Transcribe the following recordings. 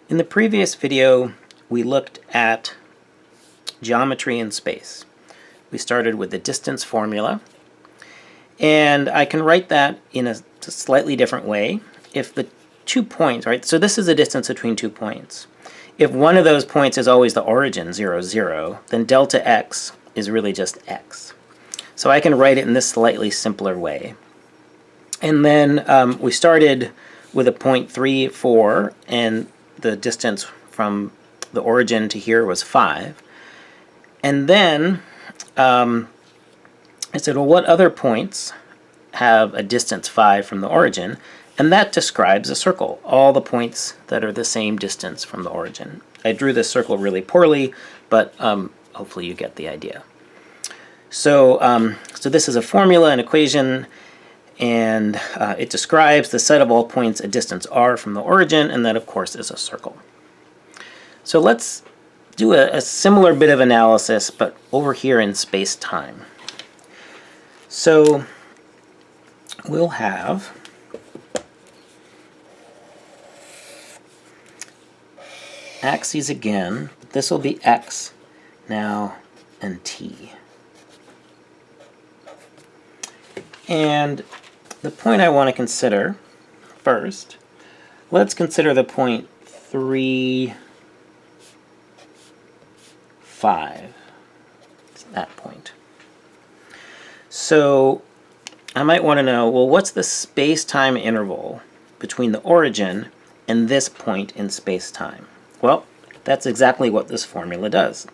In the previous video, we looked at geometry in space. We started with the distance formula, and I can write that in a slightly different way. If the 2 points, right, so this is the distance between 2 points. If one of those points is always the origin, 0, 0, then delta x is really just x. So I can write it in this slightly simpler way. And then we started with a point 3, 4, and the distance from the origin to here was 5. And then I said, well, what other points have a distance 5 from the origin? And that describes a circle, all the points that are the same distance from the origin. I drew this circle really poorly, but hopefully you get the idea. So, so this is a formula, an equation, and it describes the set of all points at distance r from the origin, and that, of course, is a circle. So let's do a similar bit of analysis, but over here in space-time. So we'll have axes again. This will be x now and t. And the point I want to consider first, let's consider the point 3, 5. It's that point. So I might want to know, well, what's the space-time interval between the origin and this point in space-time? Well, that's exactly what this formula does.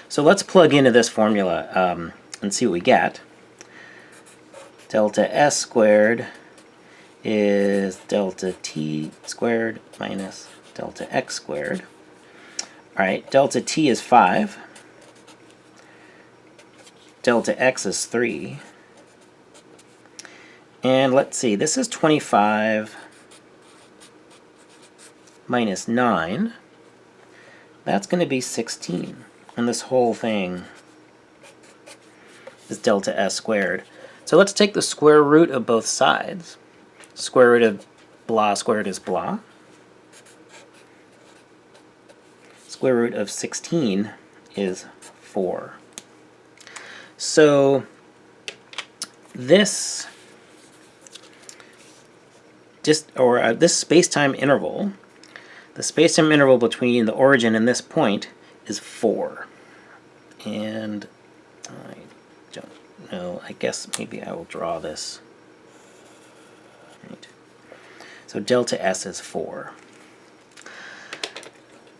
So let's plug into this formula and see what we get. Delta s squared is delta t squared minus delta x squared. All right, delta t is 5. Delta x is 3. And let's see, this is 25 minus 9. That's going to be 16. And this whole thing is delta s squared. So let's take the square root of both sides. Square root of blah squared is blah. Square root of 16 is 4. So this this space-time interval, the space-time interval between the origin and this point is 4. And I don't know, I guess maybe I will draw this. Right. So delta s is 4.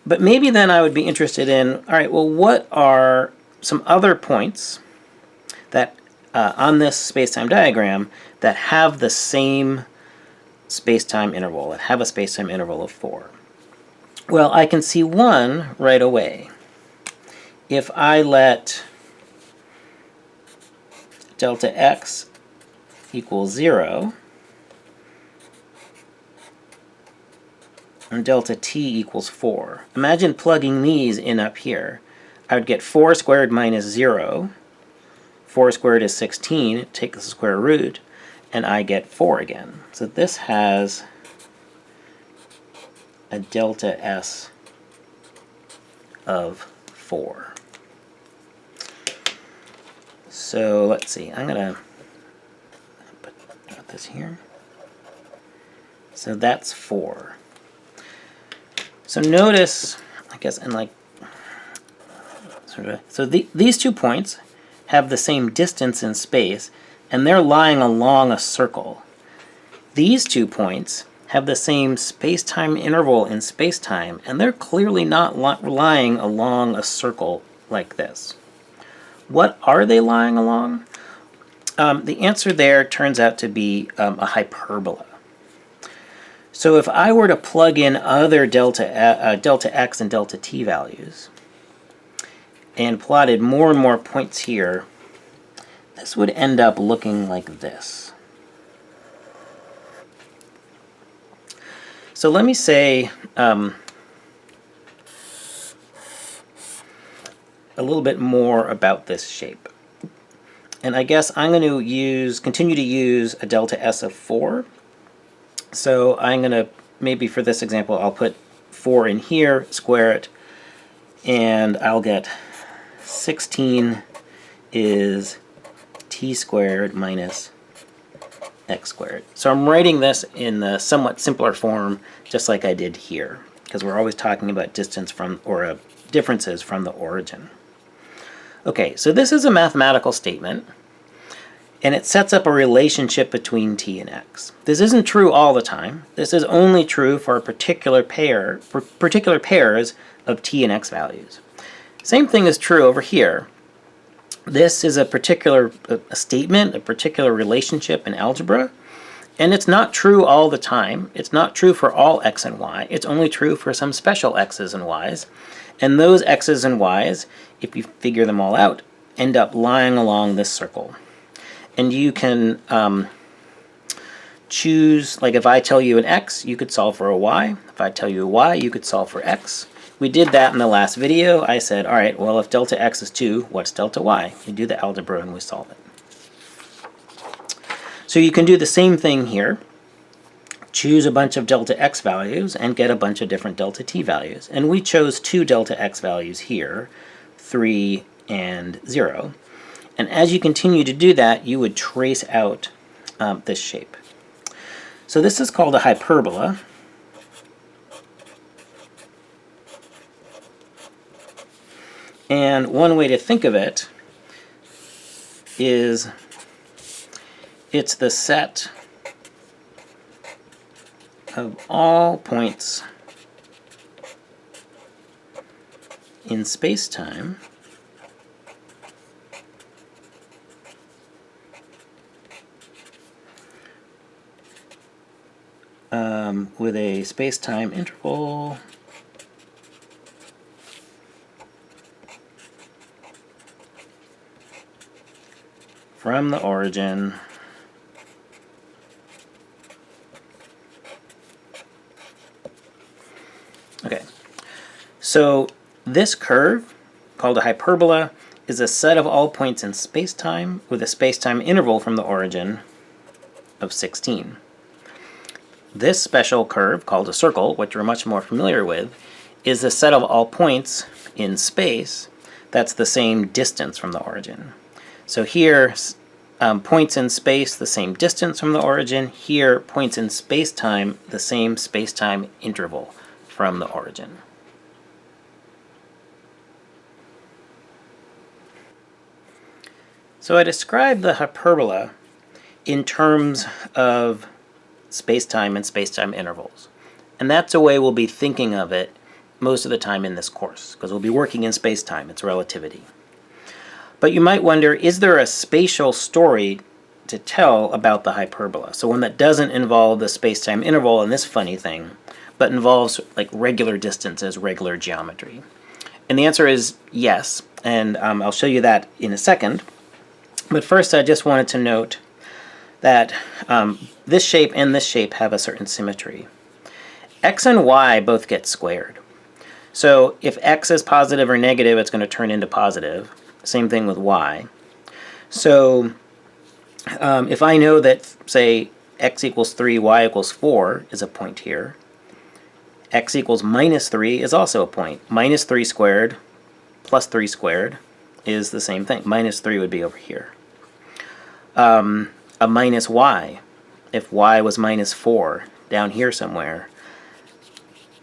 But maybe then I would be interested in, all right, well, what are some other points that on this space-time diagram that have the same space-time interval, that have a space-time interval of 4? Well, I can see one right away. If I let delta x equals 0 and delta t equals 4. Imagine plugging these in up here. I would get 4 squared minus 0. 4 squared is 16. Take the square root, and I get 4 again. So this has a delta s of 4. So let's see, I'm going to put this here. So that's 4. So notice, I guess, and like, so these 2 points have the same distance in space, and they're lying along a circle. These 2 points have the same space-time interval in space-time, and they're clearly not lying along a circle like this. What are they lying along? The answer there turns out to be a hyperbola. So if I were to plug in other delta x and delta t values and plotted more and more points here, this would end up looking like this. So let me say a little bit more about this shape. And I guess I'm going to continue to use a delta s of 4. So I'm going to, maybe for this example, I'll put 4 in here, square it, and I'll get 16 is t squared minus x squared. So I'm writing this in the somewhat simpler form, just like I did here, because we're always talking about distance from, or differences from the origin. Okay, so this is a mathematical statement, and it sets up a relationship between t and x. This isn't true all the time. This is only true for a particular pair, for particular pairs of t and x values. Same thing is true over here. This is a particular statement, a particular relationship in algebra, and it's not true all the time. It's not true for all x and y. It's only true for some special x's and y's. And those x's and y's, if you figure them all out, end up lying along this circle. And you can choose, like if I tell you an x, you could solve for a y. If I tell you a y, you could solve for x. We did that in the last video. I said, all right, well, if delta x is 2, what's delta y? We do the algebra and we solve it. So you can do the same thing here. Choose a bunch of delta x values and get a bunch of different delta t values. And we chose 2 delta x values here, 3 and 0. And as you continue to do that, you would trace out this shape. So this is called a hyperbola. And one way to think of it is it's the set of all points in space-time with a space-time interval from the origin Okay, so this curve, called a hyperbola, is a set of all points in space-time with a space-time interval from the origin of 16. This special curve, called a circle, which we're much more familiar with, is a set of all points in space that's the same distance from the origin. So here, points in space, the same distance from the origin. Here, points in space-time, the same space-time interval from the origin. So I describe the hyperbola in terms of space-time and space-time intervals. And that's a way we'll be thinking of it most of the time in this course, because we'll be working in space-time. It's relativity. But you might wonder, is there a spatial story to tell about the hyperbola? So one that doesn't involve the space-time interval and this funny thing, but involves like regular distances, regular geometry. And the answer is yes, and I'll show you that in a second. But first I just wanted to note that this shape and this shape have a certain symmetry. X and y both get squared. So if x is positive or negative, it's going to turn into positive. Same thing with y. So if I know that, say, x equals 3, y equals 4 is a point here, x equals minus 3 is also a point. Minus 3 squared plus 3 squared is the same thing. Minus 3 would be over here. A minus y, if y was minus 4 down here somewhere,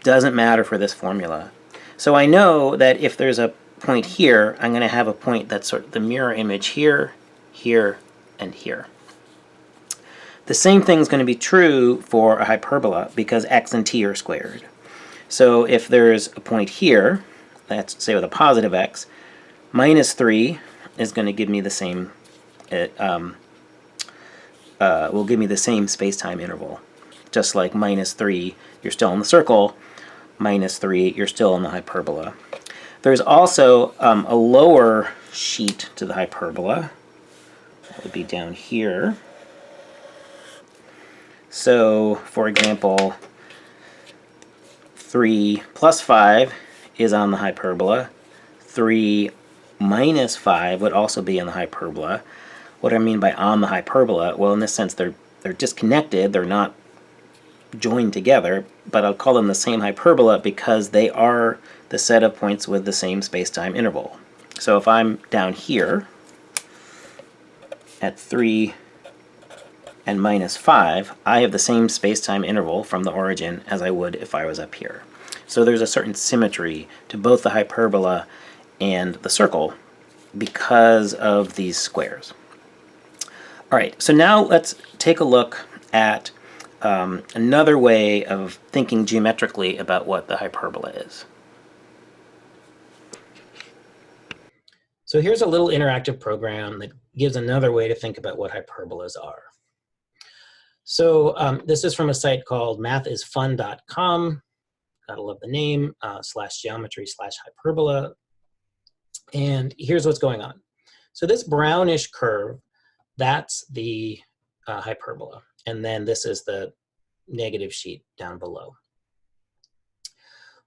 doesn't matter for this formula. So I know that if there's a point here, I'm going to have a point that's sort of the mirror image here, here, and here. The same thing is going to be true for a hyperbola because x and t are squared. So if there's a point here, let's say with a positive x, minus 3 is going to give me the same, will give me the same space-time interval. Just like minus 3, you're still in the circle, minus 3, you're still in the hyperbola. There's also a lower sheet to the hyperbola. That would be down here. So, for example, 3 plus 5 is on the hyperbola. 3 minus 5 would also be on the hyperbola. What do I mean by on the hyperbola? Well, in this sense, they're disconnected. They're not joined together, but I'll call them the same hyperbola because they are the set of points with the same space-time interval. So if I'm down here at 3 and minus 5, I have the same space-time interval from the origin as I would if I was up here. So there's a certain symmetry to both the hyperbola and the circle because of these squares. All right, so now let's take a look at another way of thinking geometrically about what the hyperbola is. So here's a little interactive program that gives another way to think about what hyperbolas are. So this is from a site called mathisfun.com. Gotta love the name, /geometry/hyperbola. And here's what's going on. So this brownish curve, that's the hyperbola. And then this is the negative sheet down below.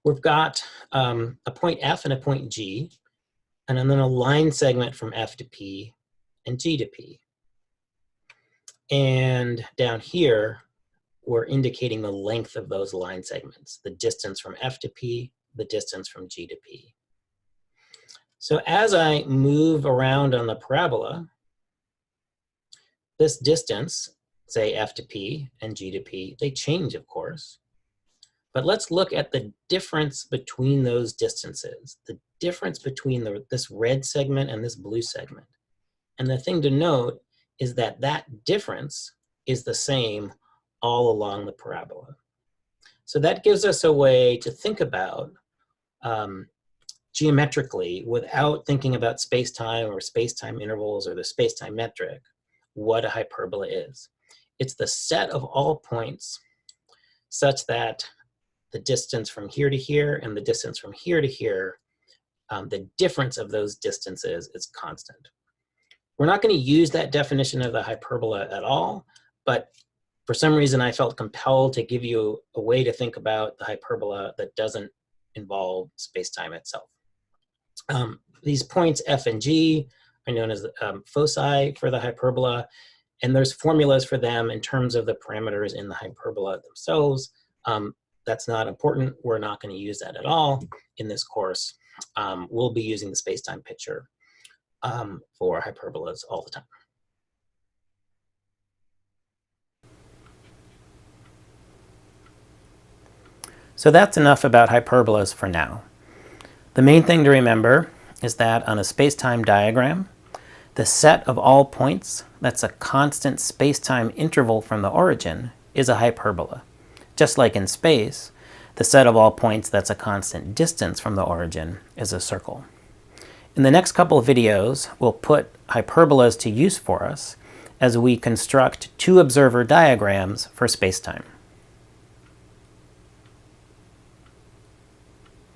We've got a point F and a point G, and then a line segment from F to P and G to P. And down here, we're indicating the length of those line segments, the distance from F to P, the distance from G to P. So as I move around on the parabola, this distance, say F to P and G to P, they change, of course. But let's look at the difference between those distances, the difference between this red segment and this blue segment. And the thing to note is that that difference is the same all along the parabola. So that gives us a way to think about geometrically, without thinking about space-time or space-time intervals or the space-time metric, what a hyperbola is. It's the set of all points such that the distance from here to here and the distance from here to here, the difference of those distances is constant. We're not going to use that definition of the hyperbola at all, but for some reason I felt compelled to give you a way to think about the hyperbola that doesn't involve space-time itself. These points F and G are known as foci for the hyperbola, and there's formulas for them in terms of the parameters in the hyperbola themselves. That's not important. We're not going to use that at all in this course. We'll be using the space-time picture for hyperbolas all the time. So that's enough about hyperbolas for now. The main thing to remember is that on a space-time diagram, the set of all points that's a constant space-time interval from the origin is a hyperbola. Just like in space, the set of all points that's a constant distance from the origin is a circle. In the next couple of videos, we'll put hyperbolas to use for us as we construct two observer diagrams for space-time.